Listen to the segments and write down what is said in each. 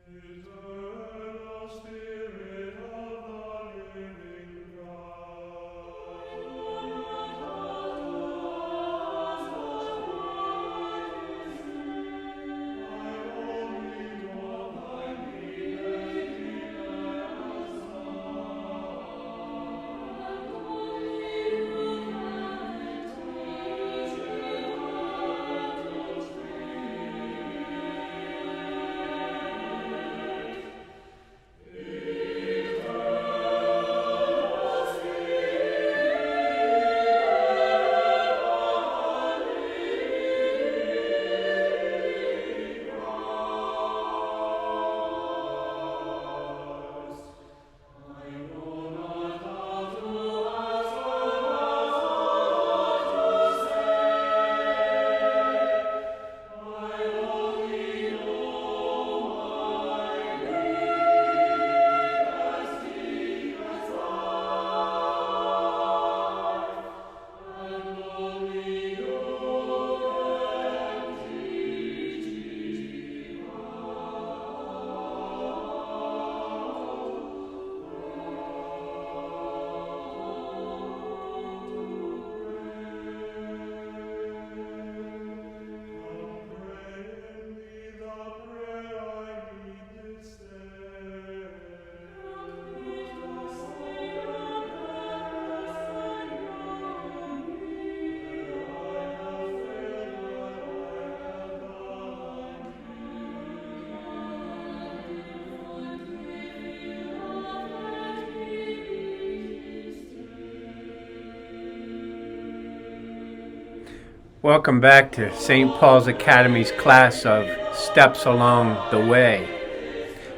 Eternal Spirit of the living Welcome back to St. Paul's Academy's class of Steps Along the Way.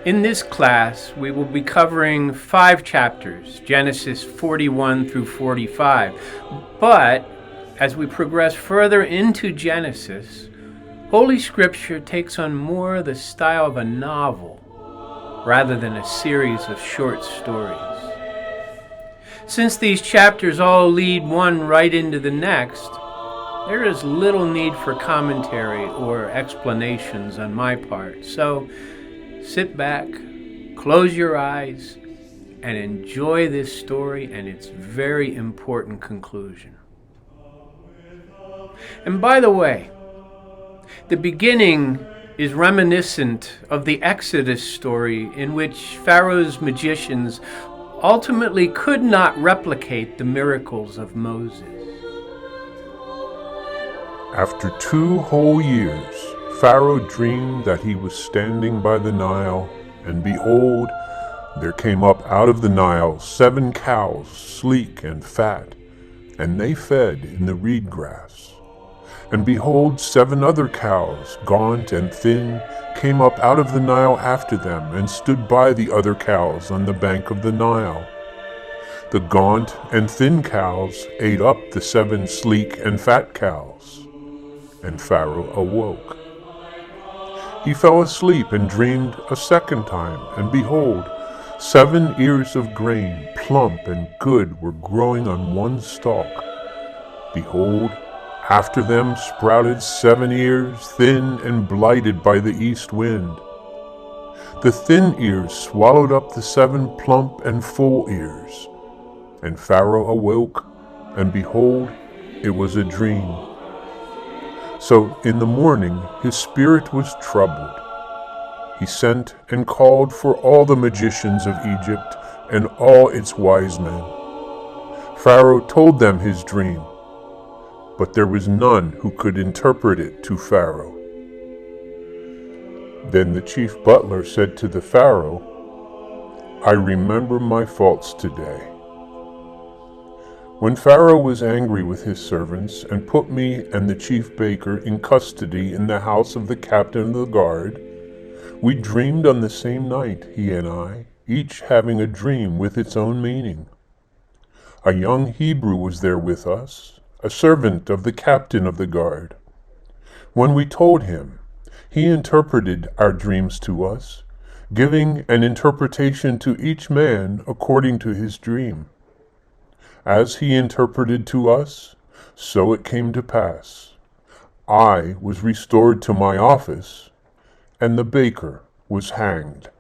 In this class, we will be covering 5 chapters, Genesis 41 through 45. But as we progress further into Genesis, Holy Scripture takes on more the style of a novel rather than a series of short stories. Since these chapters all lead one right into the next, there is little need for commentary or explanations on my part. So sit back, close your eyes, and enjoy this story and its very important conclusion. And by the way, the beginning is reminiscent of the Exodus story in which Pharaoh's magicians ultimately could not replicate the miracles of Moses. After 2 whole years, Pharaoh dreamed that he was standing by the Nile, and behold, there came up out of the Nile 7 cows, sleek and fat, and they fed in the reed grass. And behold, 7 other cows, gaunt and thin, came up out of the Nile after them, and stood by the other cows on the bank of the Nile. The gaunt and thin cows ate up the 7 sleek and fat cows. And Pharaoh awoke. He fell asleep and dreamed a second time, and behold, 7 ears of grain, plump and good, were growing on one stalk. Behold, after them sprouted 7 ears, thin and blighted by the east wind. The thin ears swallowed up the 7 plump and full ears. And Pharaoh awoke, and behold, it was a dream. So in the morning his spirit was troubled. He sent and called for all the magicians of Egypt and all its wise men. Pharaoh told them his dream, but there was none who could interpret it to Pharaoh. Then the chief butler said to the Pharaoh, "I remember my faults today. When Pharaoh was angry with his servants and put me and the chief baker in custody in the house of the captain of the guard, we dreamed on the same night, he and I, each having a dream with its own meaning. A young Hebrew was there with us, a servant of the captain of the guard. When we told him, he interpreted our dreams to us, giving an interpretation to each man according to his dream. As he interpreted to us, so it came to pass. I was restored to my office, and the baker was hanged.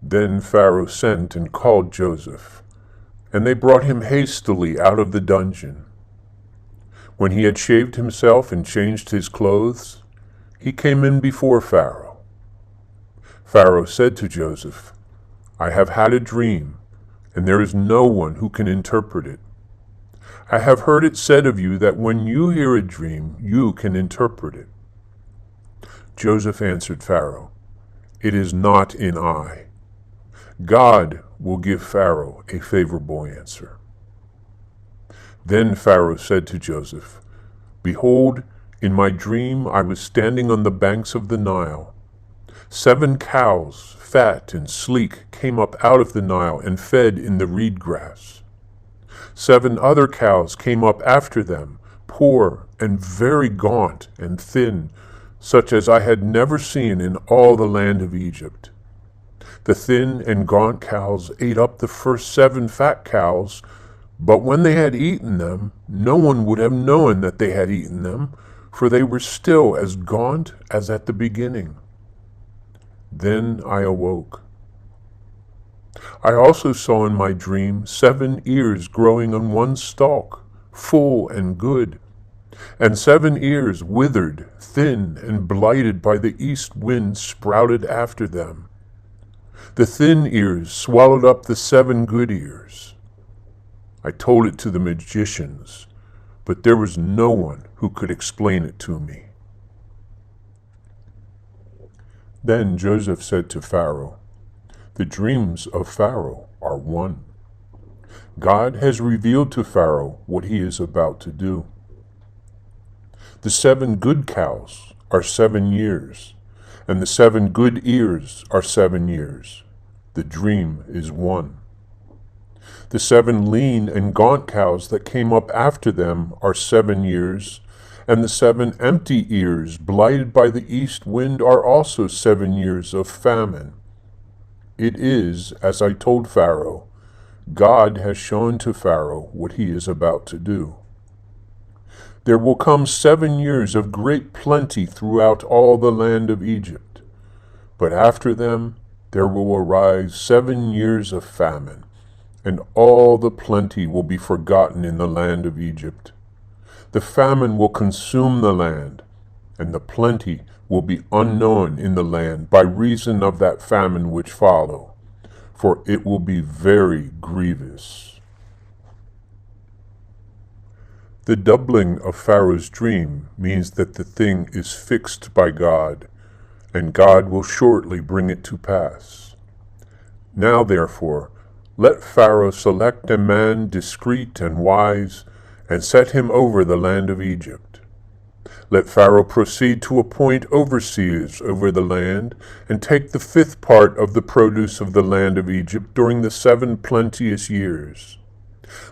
Then Pharaoh sent and called Joseph, and they brought him hastily out of the dungeon. When he had shaved himself and changed his clothes, he came in before Pharaoh. Pharaoh said to Joseph, "I have had a dream, and there is no one who can interpret it. I have heard it said of you that when you hear a dream, you can interpret it." Joseph answered Pharaoh, "It is not in I. God will give Pharaoh a favorable answer." Then Pharaoh said to Joseph, "Behold, in my dream I was standing on the banks of the Nile. 7 cows, fat and sleek, came up out of the Nile and fed in the reed grass. 7 other cows came up after them, poor and very gaunt and thin, such as I had never seen in all the land of Egypt. The thin and gaunt cows ate up the first 7 fat cows, but when they had eaten them, no one would have known that they had eaten them, for they were still as gaunt as at the beginning. Then I awoke. I also saw in my dream 7 ears growing on one stalk, full and good, and 7 ears withered, thin, and blighted by the east wind sprouted after them. The thin ears swallowed up the 7 good ears. I told it to the magicians, but there was no one who could explain it to me." Then Joseph said to Pharaoh, "The dreams of Pharaoh are one. God has revealed to Pharaoh what he is about to do. The 7 good cows are 7 years, and the 7 good ears are 7 years. The dream is one. The 7 lean and gaunt cows that came up after them are 7 years, and the 7 empty ears blighted by the east wind are also 7 years of famine. It is, as I told Pharaoh, God has shown to Pharaoh what he is about to do. There will come 7 years of great plenty throughout all the land of Egypt, but after them there will arise 7 years of famine, and all the plenty will be forgotten in the land of Egypt. The famine will consume the land, and the plenty will be unknown in the land by reason of that famine which follow, for it will be very grievous." The doubling of Pharaoh's dream means that the thing is fixed by God, and God will shortly bring it to pass. Now, therefore, let Pharaoh select a man discreet and wise, and set him over the land of Egypt. Let Pharaoh proceed to appoint overseers over the land, and take the 5th part of the produce of the land of Egypt during the 7 plenteous years.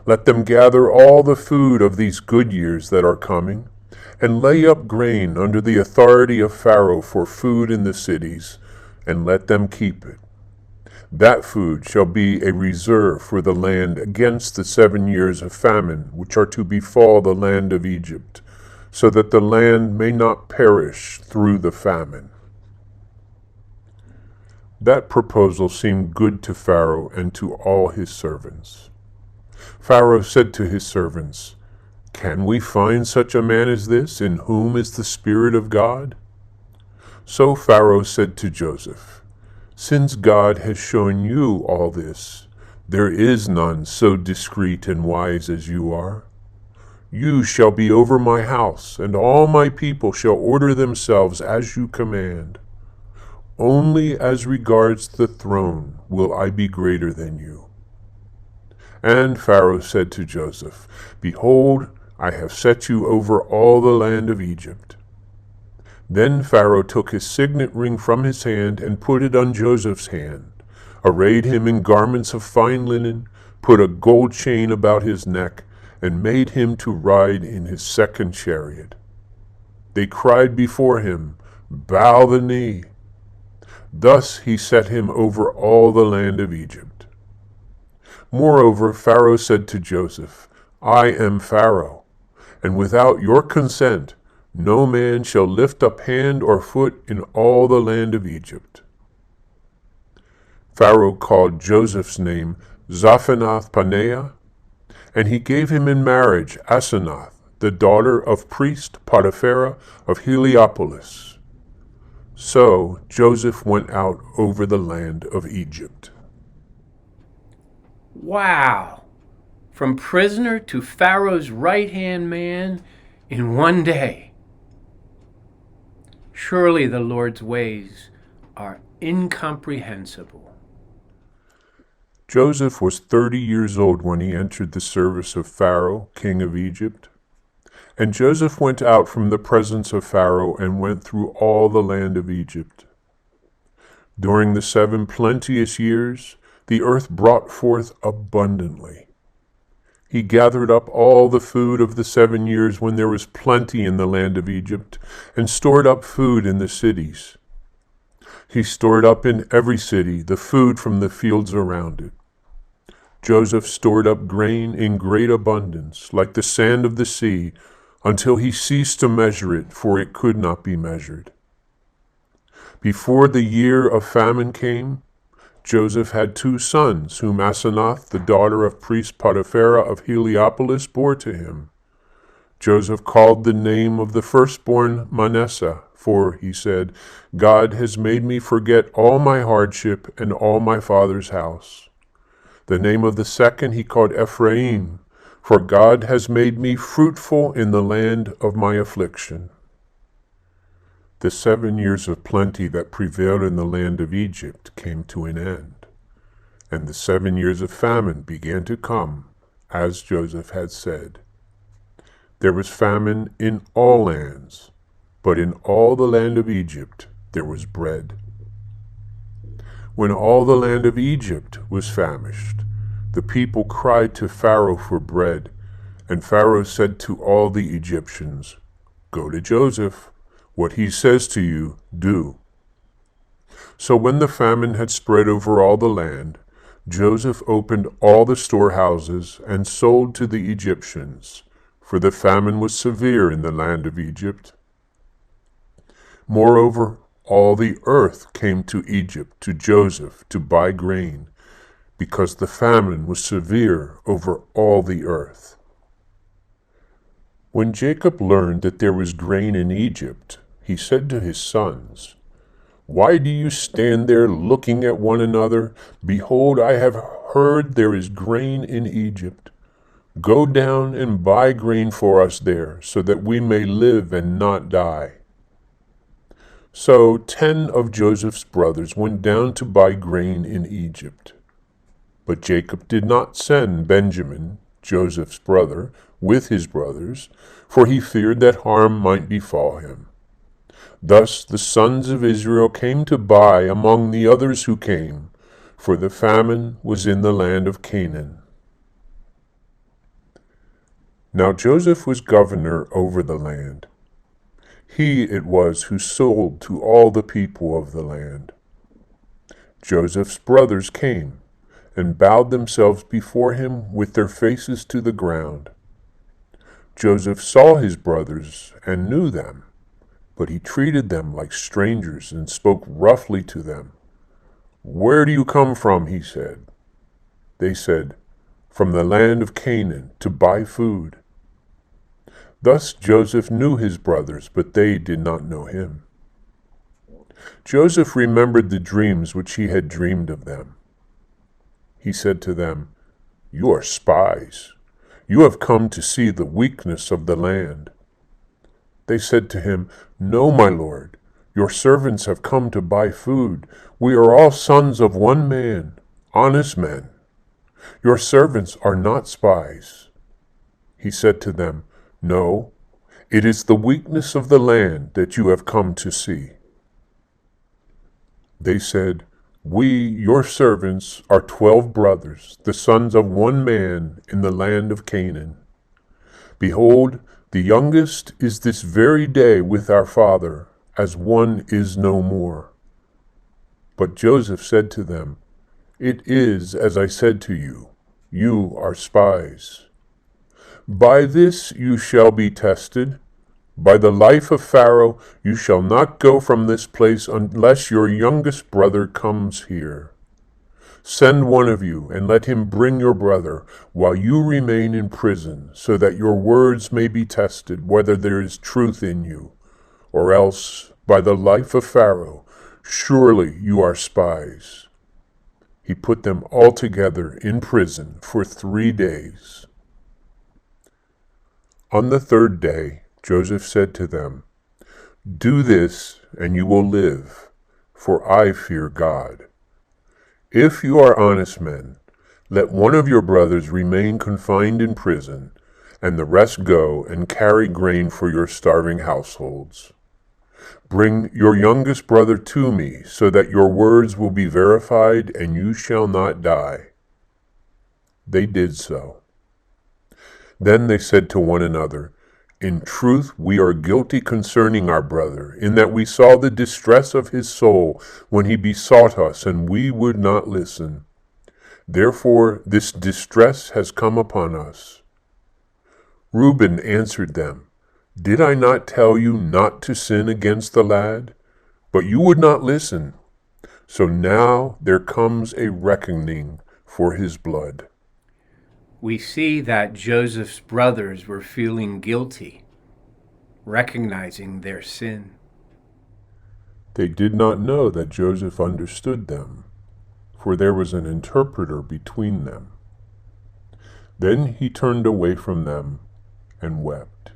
Let them gather all the food of these good years that are coming, and lay up grain under the authority of Pharaoh for food in the cities, and let them keep it. That food shall be a reserve for the land against the 7 years of famine which are to befall the land of Egypt, so that the land may not perish through the famine." That proposal seemed good to Pharaoh and to all his servants. Pharaoh said to his servants, "Can we find such a man as this, in whom is the Spirit of God?" So Pharaoh said to Joseph, "Since God has shown you all this, there is none so discreet and wise as you are. You shall be over my house, and all my people shall order themselves as you command. Only as regards the throne will I be greater than you." And Pharaoh said to Joseph, "Behold, I have set you over all the land of Egypt." Then Pharaoh took his signet ring from his hand and put it on Joseph's hand, arrayed him in garments of fine linen, put a gold chain about his neck, and made him to ride in his 2nd chariot. They cried before him, "Bow the knee." Thus he set him over all the land of Egypt. Moreover, Pharaoh said to Joseph, "I am Pharaoh, and without your consent No man shall lift up hand or foot in all the land of Egypt. Pharaoh called Joseph's name Zaphenath-Paneah, and he gave him in marriage Asenath, the daughter of priest Potipherah of Heliopolis. So Joseph went out over the land of Egypt. Wow! From prisoner to Pharaoh's right-hand man in one day. Surely the Lord's ways are incomprehensible. Joseph was 30 years old when he entered the service of Pharaoh, king of Egypt. And Joseph went out from the presence of Pharaoh and went through all the land of Egypt. During the 7 plenteous years, the earth brought forth abundantly. He gathered up all the food of the 7 years when there was plenty in the land of Egypt, and stored up food in the cities. He stored up in every city the food from the fields around it. Joseph stored up grain in great abundance, like the sand of the sea, until he ceased to measure it, for it could not be measured. Before the year of famine came, Joseph had 2 sons, whom Asenath, the daughter of priest Potipherah of Heliopolis, bore to him. Joseph called the name of the firstborn Manasseh, for, he said, God has made me forget all my hardship and all my father's house. The name of the second he called Ephraim, for God has made me fruitful in the land of my affliction. The 7 years of plenty that prevailed in the land of Egypt came to an end, and the 7 years of famine began to come, as Joseph had said. There was famine in all lands, but in all the land of Egypt there was bread. When all the land of Egypt was famished, the people cried to Pharaoh for bread, and Pharaoh said to all the Egyptians, Go to Joseph. What he says to you, do. So when the famine had spread over all the land, Joseph opened all the storehouses and sold to the Egyptians, for the famine was severe in the land of Egypt. Moreover, all the earth came to Egypt to Joseph to buy grain, because the famine was severe over all the earth. When Jacob learned that there was grain in Egypt, he said to his sons, Why do you stand there looking at one another? Behold, I have heard there is grain in Egypt. Go down and buy grain for us there, so that we may live and not die. So 10 of Joseph's brothers went down to buy grain in Egypt. But Jacob did not send Benjamin, Joseph's brother, with his brothers, for he feared that harm might befall him. Thus the sons of Israel came to buy among the others who came, for the famine was in the land of Canaan. Now Joseph was governor over the land. He it was who sold to all the people of the land. Joseph's brothers came and bowed themselves before him with their faces to the ground. Joseph saw his brothers and knew them, but he treated them like strangers and spoke roughly to them. Where do you come from? He said. They said, From the land of Canaan, to buy food. Thus Joseph knew his brothers, but they did not know him. Joseph remembered the dreams which he had dreamed of them. He said to them, You are spies. You have come to see the weakness of the land. They said to him, No, my lord, your servants have come to buy food. We are all sons of one man, honest men. Your servants are not spies. He said to them, No, it is the weakness of the land that you have come to see. They said, We, your servants, are 12 brothers, the sons of one man in the land of Canaan. Behold, the youngest is this very day with our father, as one is no more. But Joseph said to them, It is as I said to you, you are spies. By this you shall be tested. By the life of Pharaoh, you shall not go from this place unless your youngest brother comes here. Send one of you, and let him bring your brother, while you remain in prison, so that your words may be tested, whether there is truth in you. Or else, by the life of Pharaoh, surely you are spies." He put them all together in prison for 3 days. On the 3rd day, Joseph said to them, "Do this, and you will live, for I fear God. If you are honest men, let one of your brothers remain confined in prison, and the rest go and carry grain for your starving households. Bring your youngest brother to me, so that your words will be verified and you shall not die." They did so. Then they said to one another, "In truth, we are guilty concerning our brother, in that we saw the distress of his soul when he besought us, and we would not listen. Therefore, this distress has come upon us." Reuben answered them, "Did I not tell you not to sin against the lad? But you would not listen. So now there comes a reckoning for his blood." We see that Joseph's brothers were feeling guilty, recognizing their sin. They did not know that Joseph understood them, for there was an interpreter between them. Then he turned away from them and wept.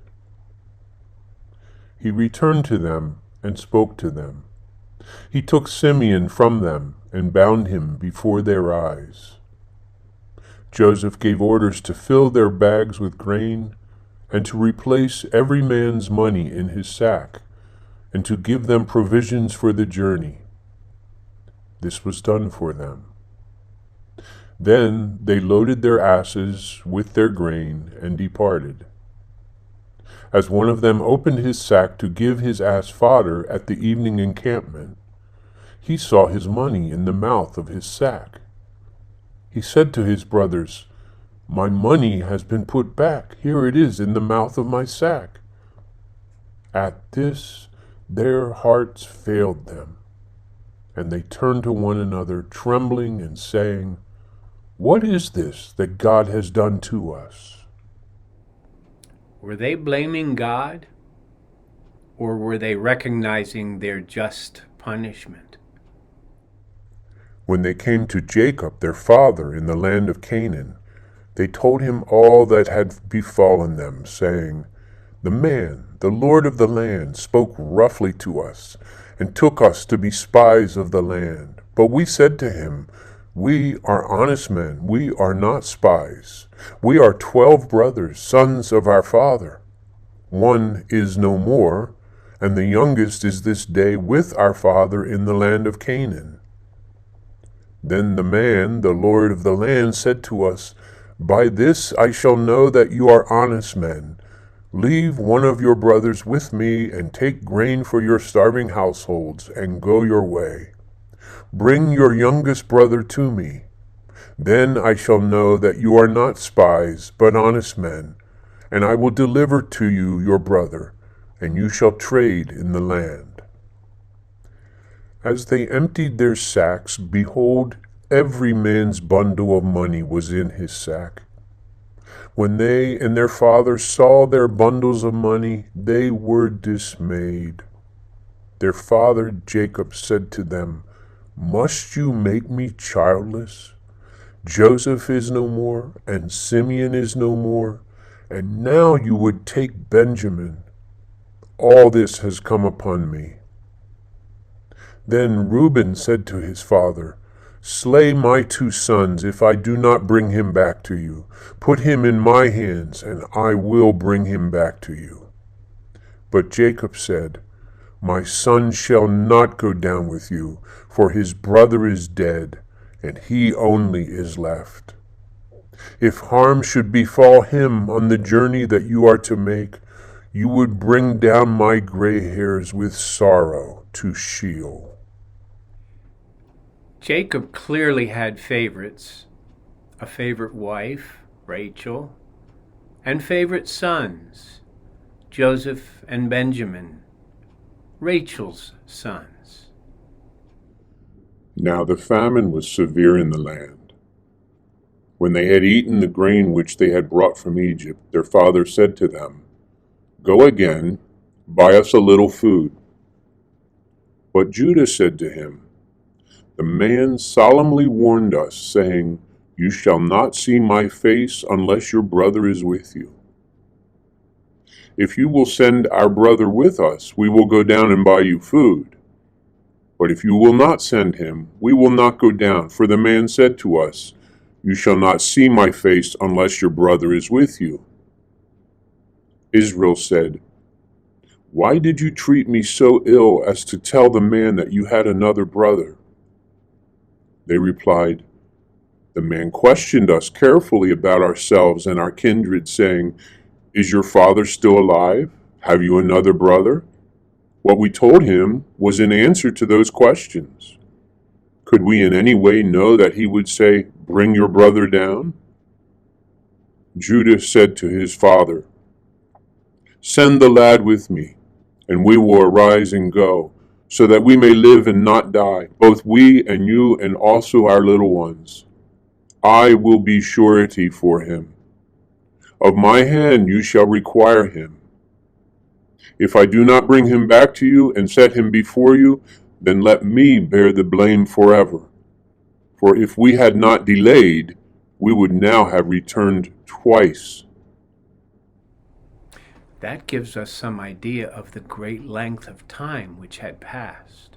He returned to them and spoke to them. He took Simeon from them and bound him before their eyes. Joseph gave orders to fill their bags with grain, and to replace every man's money in his sack, and to give them provisions for the journey. This was done for them. Then they loaded their asses with their grain and departed. As one of them opened his sack to give his ass fodder at the evening encampment, he saw his money in the mouth of his sack. He said to his brothers, "My money has been put back. Here it is in the mouth of my sack." At this, their hearts failed them, and they turned to one another, trembling and saying, "What is this that God has done to us?" Were they blaming God, or were they recognizing their just punishment? When they came to Jacob, their father, in the land of Canaan, they told him all that had befallen them, saying, "The man, the Lord of the land, spoke roughly to us, and took us to be spies of the land. But we said to him, 'We are honest men, we are not spies. We are 12 brothers, sons of our father. One is no more, and the youngest is this day with our father in the land of Canaan.' Then the man, the Lord of the land, said to us, 'By this I shall know that you are honest men. Leave one of your brothers with me, and take grain for your starving households, and go your way. Bring your youngest brother to me. Then I shall know that you are not spies, but honest men, and I will deliver to you your brother, and you shall trade in the land.' As they emptied their sacks, behold, every man's bundle of money was in his sack. When they and their father saw their bundles of money, they were dismayed. Their father Jacob said to them, 'Must you make me childless? Joseph is no more, and Simeon is no more, and now you would take Benjamin. All this has come upon me.' Then Reuben said to his father, 'Slay my 2 sons if I do not bring him back to you. Put him in my hands, and I will bring him back to you.' But Jacob said, 'My son shall not go down with you, for his brother is dead, and he only is left. If harm should befall him on the journey that you are to make, you would bring down my gray hairs with sorrow to Sheol.'" Jacob clearly had favorites, a favorite wife, Rachel, and favorite sons, Joseph and Benjamin, Rachel's sons. Now the famine was severe in the land. When they had eaten the grain which they had brought from Egypt, their father said to them, "Go again, buy us a little food." But Judah said to him, "The man solemnly warned us, saying, 'You shall not see my face unless your brother is with you.' If you will send our brother with us, we will go down and buy you food. But if you will not send him, we will not go down, for the man said to us, 'You shall not see my face unless your brother is with you.'" Israel said, "Why did you treat me so ill as to tell the man that you had another brother?" They replied, "The man questioned us carefully about ourselves and our kindred, saying, 'Is your father still alive? Have you another brother?' What we told him was in answer to those questions. Could we in any way know that he would say, 'Bring your brother down'?" Judah said to his father, "Send the lad with me, and we will arise and go, so that we may live and not die, both we and you and also our little ones. I will be surety for him. Of my hand you shall require him. If I do not bring him back to you and set him before you, then let me bear the blame forever. For if we had not delayed, we would now have returned twice." That gives us some idea of the great length of time which had passed.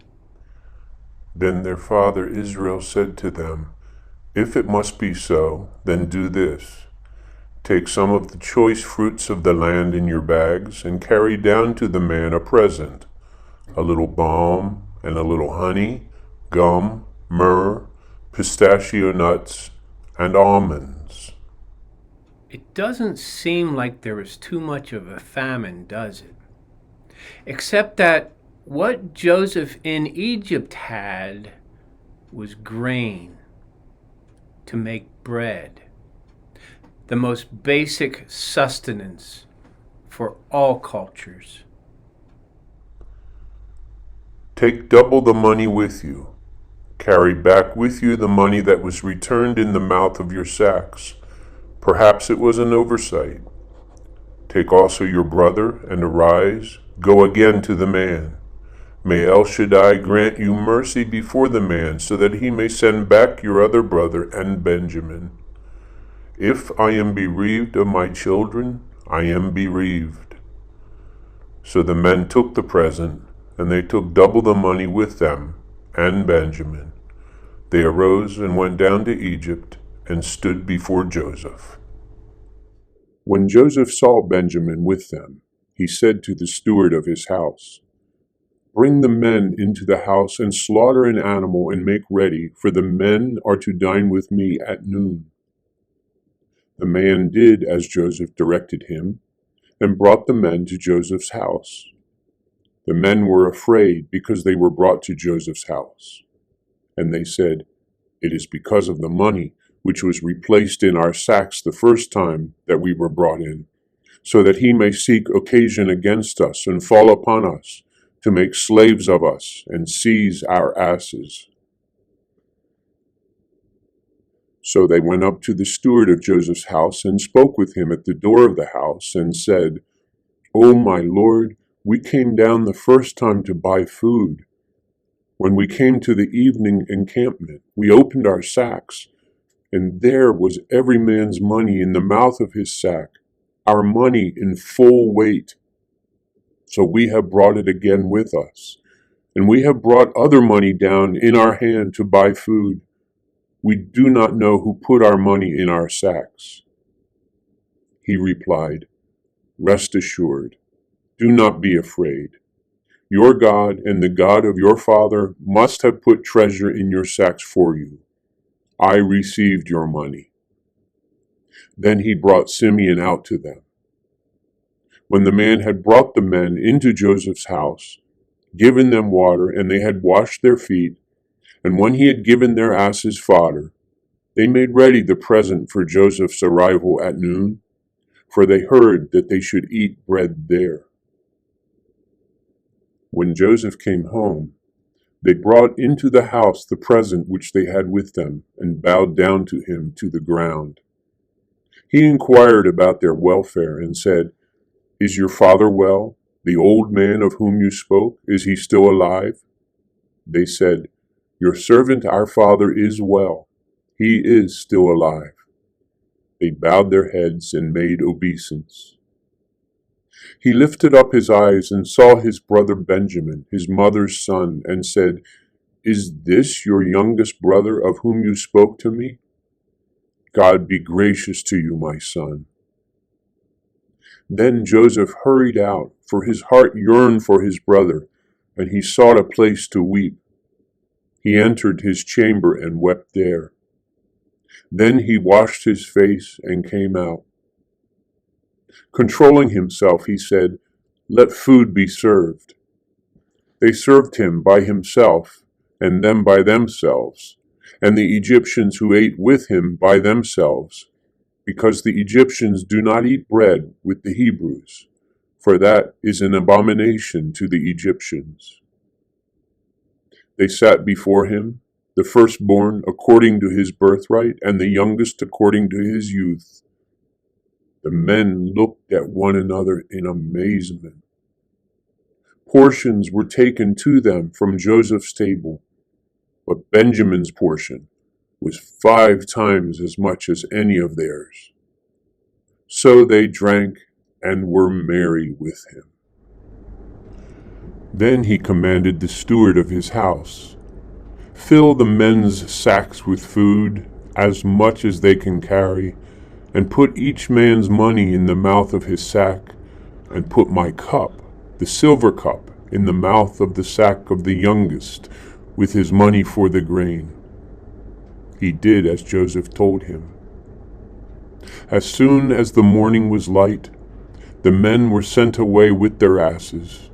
Then their father Israel said to them, "If it must be so, then do this. Take some of the choice fruits of the land in your bags, and carry down to the man a present, a little balm and a little honey, gum, myrrh, pistachio nuts, and almonds." It doesn't seem like there was too much of a famine, does it? Except that what Joseph in Egypt had was grain to make bread, the most basic sustenance for all cultures. "Take double the money with you. Carry back with you the money that was returned in the mouth of your sacks. Perhaps it was an oversight. Take also your brother, and arise, go again to the man. May El Shaddai grant you mercy before the man, so that he may send back your other brother and Benjamin. If I am bereaved of my children, I am bereaved." So the men took the present, and they took double the money with them, and Benjamin. They arose and went down to Egypt, and stood before Joseph. When Joseph saw Benjamin with them, he said to the steward of his house, "Bring the men into the house and slaughter an animal and make ready, for the men are to dine with me at noon." The man did as Joseph directed him, and brought the men to Joseph's house. The men were afraid because they were brought to Joseph's house. And they said, "It is because of the money which was replaced in our sacks the first time that we were brought in, so that he may seek occasion against us and fall upon us, to make slaves of us and seize our asses." So they went up to the steward of Joseph's house and spoke with him at the door of the house and said, "O my lord, we came down the first time to buy food. When we came to the evening encampment, we opened our sacks, and there was every man's money in the mouth of his sack, our money in full weight. So we have brought it again with us, and we have brought other money down in our hand to buy food. We do not know who put our money in our sacks." He replied, "Rest assured, do not be afraid. Your God and the God of your father must have put treasure in your sacks for you. I received your money." Then he brought Simeon out to them. When the man had brought the men into Joseph's house, given them water, and they had washed their feet, and when he had given their asses fodder, they made ready the present for Joseph's arrival at noon, for they heard that they should eat bread there. When Joseph came home, they brought into the house the present which they had with them, and bowed down to him to the ground. He inquired about their welfare, and said, "Is your father well? The old man of whom you spoke, is he still alive?" They said, "Your servant our father is well. He is still alive." They bowed their heads and made obeisance. He lifted up his eyes and saw his brother Benjamin, his mother's son, and said, "Is this your youngest brother of whom you spoke to me? God be gracious to you, my son." Then Joseph hurried out, for his heart yearned for his brother, and he sought a place to weep. He entered his chamber and wept there. Then he washed his face and came out. Controlling himself, he said, "Let food be served." They served him by himself, and them by themselves, and the Egyptians who ate with him by themselves, because the Egyptians do not eat bread with the Hebrews, for that is an abomination to the Egyptians. They sat before him, the firstborn according to his birthright, and the youngest according to his youth. The men looked at one another in amazement. Portions were taken to them from Joseph's table, but Benjamin's portion was 5 times as much as any of theirs. So they drank and were merry with him. Then he commanded the steward of his house, "Fill the men's sacks with food, as much as they can carry, and put each man's money in the mouth of his sack, and put my cup, the silver cup, in the mouth of the sack of the youngest, with his money for the grain." He did as Joseph told him. As soon as the morning was light, the men were sent away with their asses.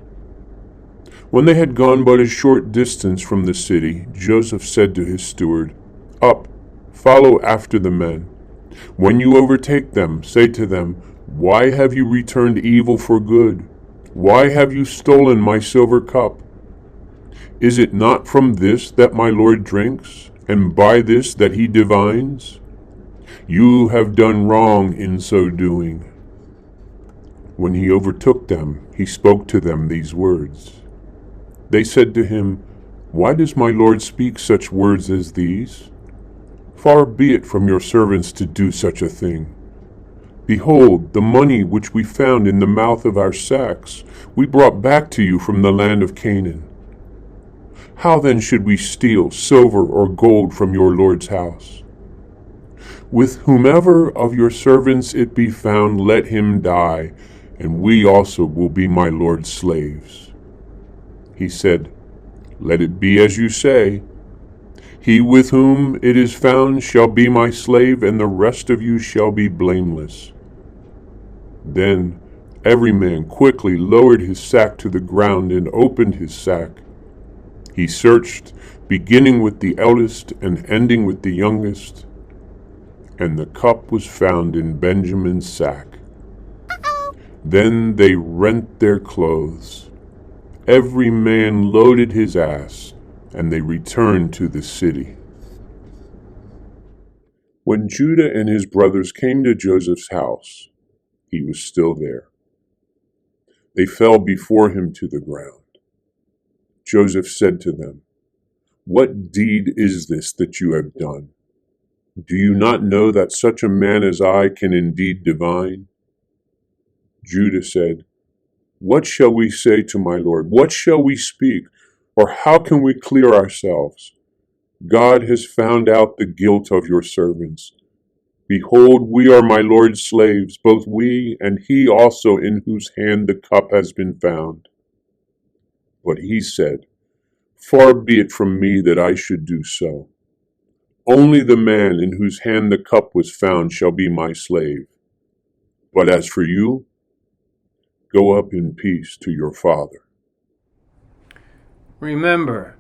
When they had gone but a short distance from the city, Joseph said to his steward, "Up, follow after the men. When you overtake them, say to them, 'Why have you returned evil for good? Why have you stolen my silver cup? Is it not from this that my Lord drinks, and by this that he divines? You have done wrong in so doing." When he overtook them, he spoke to them these words. They said to him, "Why does my Lord speak such words as these? Far be it from your servants to do such a thing. Behold, the money which we found in the mouth of our sacks, we brought back to you from the land of Canaan. How then should we steal silver or gold from your Lord's house? With whomever of your servants it be found, let him die, and we also will be my Lord's slaves." He said, "Let it be as you say. He with whom it is found shall be my slave, and the rest of you shall be blameless." Then every man quickly lowered his sack to the ground and opened his sack. He searched, beginning with the eldest and ending with the youngest, and the cup was found in Benjamin's sack. Then they rent their clothes. Every man loaded his ass, and they returned to the city. When Judah and his brothers came to Joseph's house, he was still there. They fell before him to the ground. Joseph said to them, "What deed is this that you have done? Do you not know that such a man as I can indeed divine?" Judah said, "What shall we say to my Lord? What shall we speak? Or how can we clear ourselves? God has found out the guilt of your servants. Behold, we are my Lord's slaves, both we and he also in whose hand the cup has been found." But he said, "Far be it from me that I should do so. Only the man in whose hand the cup was found shall be my slave. But as for you, go up in peace to your father." Remember,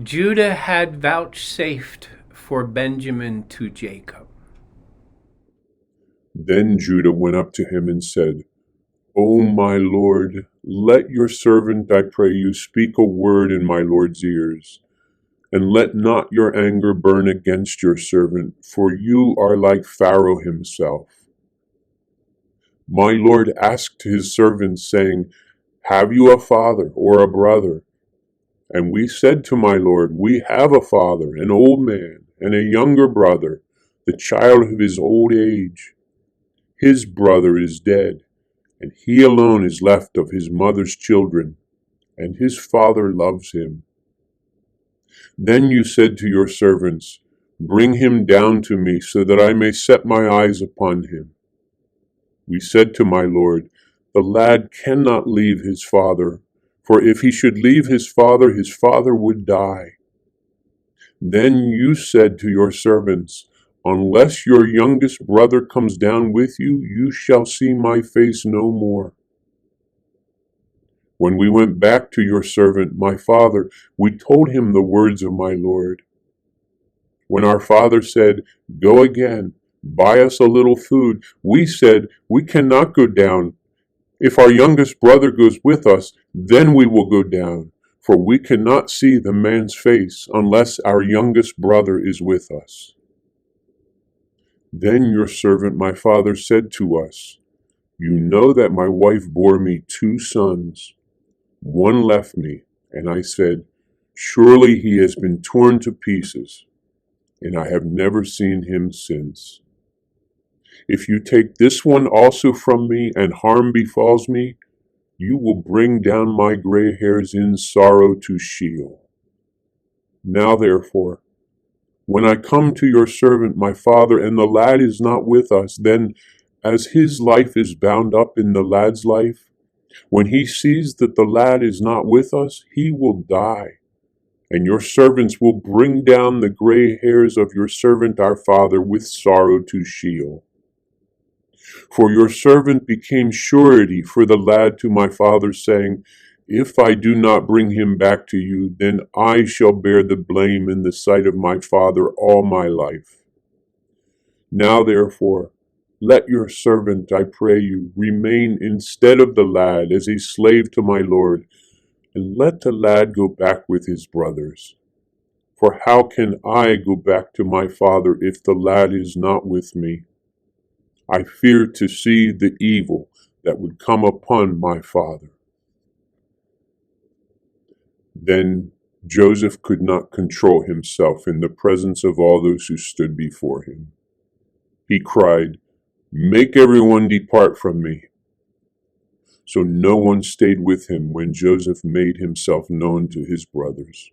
Judah had vouchsafed for Benjamin to Jacob. Then Judah went up to him and said, "O my Lord, Let your servant, I pray you, speak a word in my Lord's ears, and let not your anger burn against your servant, for you are like Pharaoh himself. My Lord asked his servants, saying, Have you a father or a brother? And we said to my Lord, We have a father, an old man, and a younger brother, the child of his old age. His brother is dead, and he alone is left of his mother's children, and his father loves him. Then you said to your servants, Bring him down to me, so that I may set my eyes upon him. We said to my Lord, The lad cannot leave his father, for if he should leave his father would die. Then you said to your servants, Unless your youngest brother comes down with you, you shall see my face no more. When we went back to your servant, my father, we told him the words of my Lord. When our father said, Go again, buy us a little food, we said, We cannot go down. If our youngest brother goes with us, then we will go down, for we cannot see the man's face unless our youngest brother is with us. Then your servant, my father, said to us, You know that my wife bore me 2 sons. One left me, and I said, Surely he has been torn to pieces, and I have never seen him since. If you take this one also from me, and harm befalls me, you will bring down my gray hairs in sorrow to Sheol. Now therefore, when I come to your servant my father, and the lad is not with us, then, as his life is bound up in the lad's life, when he sees that the lad is not with us, he will die, and your servants will bring down the gray hairs of your servant our father with sorrow to Sheol. For your servant became surety for the lad to my father, saying, If I do not bring him back to you, then I shall bear the blame in the sight of my father all my life. Now therefore, let your servant, I pray you, remain instead of the lad as a slave to my Lord, and let the lad go back with his brothers. For how can I go back to my father if the lad is not with me? I fear to see the evil that would come upon my father. Then Joseph could not control himself in the presence of all those who stood before him. He cried, Make everyone depart from me. So no one stayed with him when Joseph made himself known to his brothers.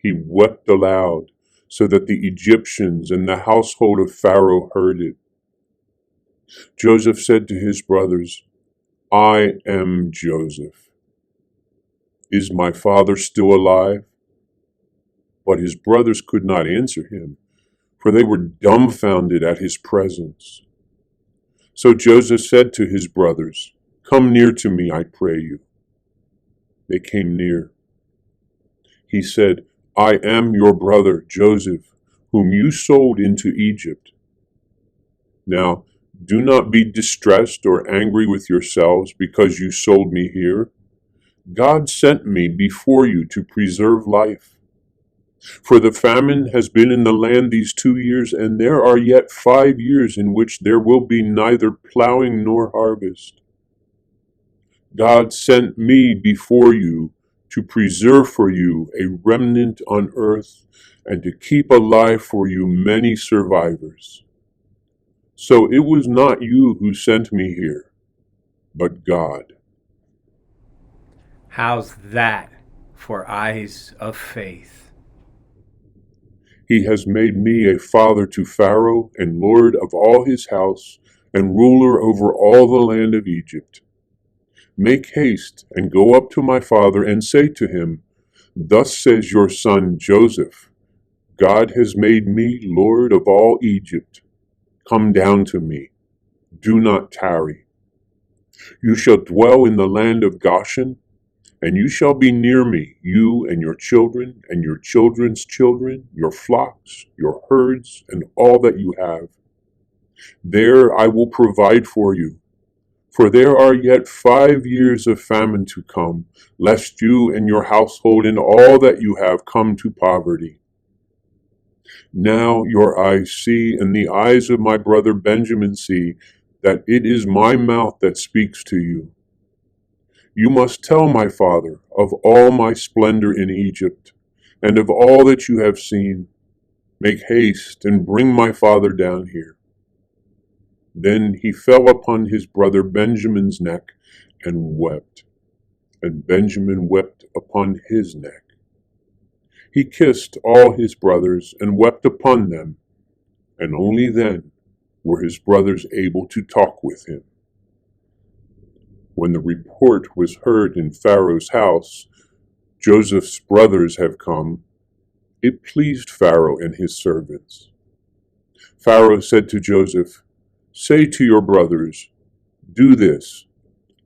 He wept aloud, so that the Egyptians and the household of Pharaoh heard it. Joseph said to his brothers, I am Joseph. Is my father still alive? But his brothers could not answer him, for they were dumbfounded at his presence. So Joseph said to his brothers, Come near to me, I pray you. They came near. He said, I am your brother Joseph, whom you sold into Egypt. Now, do not be distressed or angry with yourselves because you sold me here. God sent me before you to preserve life. For the famine has been in the land these 2 years, and there are yet 5 years in which there will be neither plowing nor harvest. God sent me before you to preserve for you a remnant on earth and to keep alive for you many survivors. So it was not you who sent me here, but God. How's that for eyes of faith? He has made me a father to Pharaoh and lord of all his house and ruler over all the land of Egypt. Make haste and go up to my father and say to him, Thus says your son Joseph, God has made me lord of all Egypt. Come down to me. Do not tarry. You shall dwell in the land of Goshen, and you shall be near me, you and your children and your children's children, your flocks, your herds, and all that you have. There I will provide for you, For there are yet 5 years of famine to come, lest you and your household and all that you have come to poverty. Now your eyes see, and the eyes of my brother Benjamin see, that it is my mouth that speaks to you. You must tell my father of all my splendor in Egypt, and of all that you have seen. Make haste and bring my father down here. Then he fell upon his brother Benjamin's neck and wept, and Benjamin wept upon his neck. He kissed all his brothers and wept upon them, and only then were his brothers able to talk with him. When the report was heard in Pharaoh's house, Joseph's brothers have come, it pleased Pharaoh and his servants. Pharaoh said to Joseph, "Say to your brothers, do this,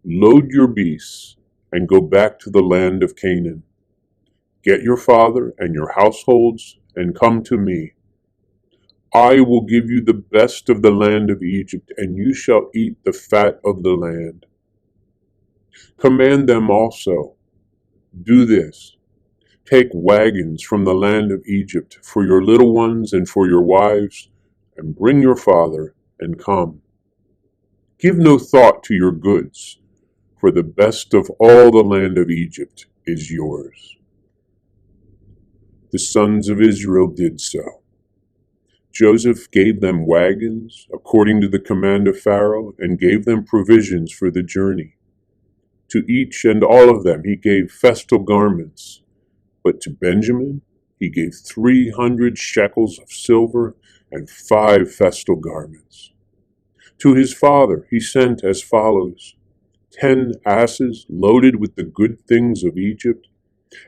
load your beasts and go back to the land of Canaan. Get your father and your households and come to me. I will give you the best of the land of Egypt, and you shall eat the fat of the land. Command them also, do this, take wagons from the land of Egypt for your little ones and for your wives, and bring your father and come. Give no thought to your goods, for the best of all the land of Egypt is yours." The sons of Israel did so. Joseph gave them wagons according to the command of Pharaoh, and gave them provisions for the journey. To each and all of them he gave festal garments, but to Benjamin he gave 300 shekels of silver and 5 festal garments. To his father he sent as follows: 10 asses loaded with the good things of Egypt,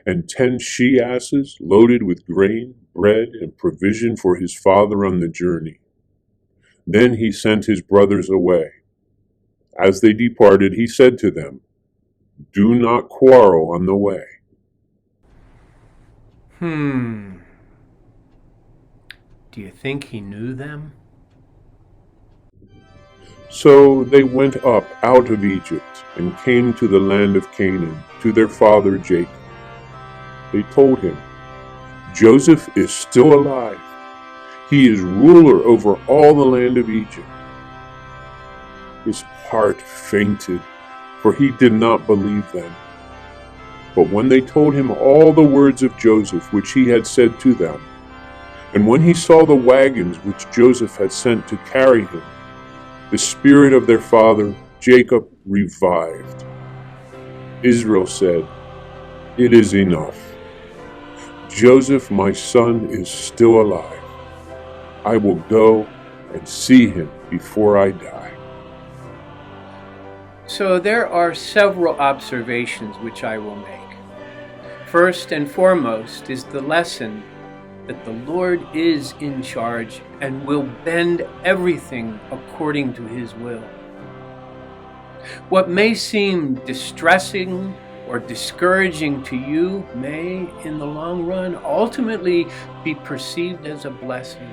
and 10 she-asses loaded with grain, bread, and provision for his father on the journey. Then he sent his brothers away. As they departed, he said to them, "Do not quarrel on the way." Do you think he knew them? So they went up out of Egypt and came to the land of Canaan, to their father Jacob. They told him, "Joseph is still alive. He is ruler over all the land of Egypt." His heart fainted, for he did not believe them. But when they told him all the words of Joseph which he had said to them, and when he saw the wagons which Joseph had sent to carry him, the spirit of their father Jacob revived. Israel said, "It is enough. Joseph, my son, is still alive. I will go and see him before I die." So there are several observations which I will make. First and foremost is the lesson that the Lord is in charge and will bend everything according to his will. What may seem distressing or discouraging to you may, in the long run, ultimately be perceived as a blessing.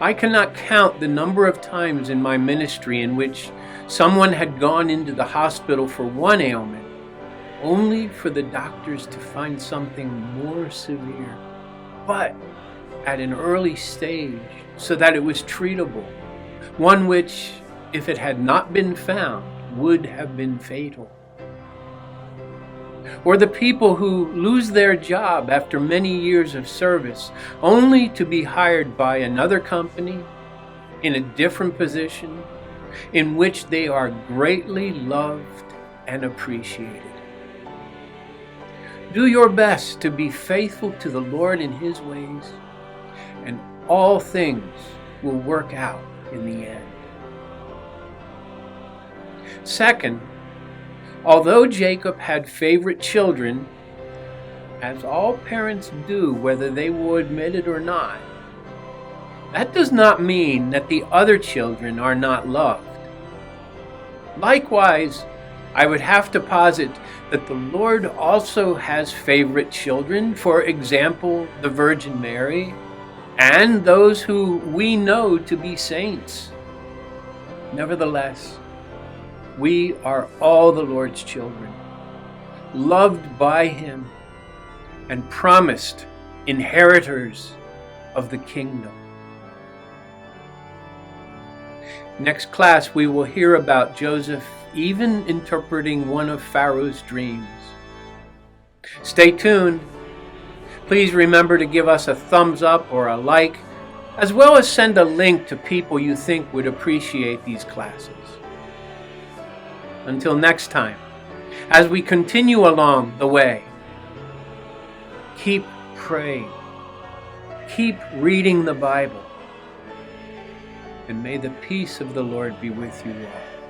I cannot count the number of times in my ministry in which someone had gone into the hospital for one ailment, only for the doctors to find something more severe, but at an early stage, so that it was treatable, one which, if it had not been found, would have been fatal. Or the people who lose their job after many years of service, only to be hired by another company in a different position, in which they are greatly loved and appreciated. Do your best to be faithful to the Lord in his ways, and all things will work out in the end. Second, although Jacob had favorite children, as all parents do, whether they will admit it or not, that does not mean that the other children are not loved. Likewise, I would have to posit that the Lord also has favorite children, for example, the Virgin Mary, and those who we know to be saints. Nevertheless, We are all the Lord's children, loved by Him and promised inheritors of the kingdom. Next class, we will hear about Joseph even interpreting one of Pharaoh's dreams. Stay tuned. Please remember to give us a thumbs up or a like, as well as send a link to people you think would appreciate these classes. Until next time, as we continue along the way, keep praying, keep reading the Bible, and may the peace of the Lord be with you all.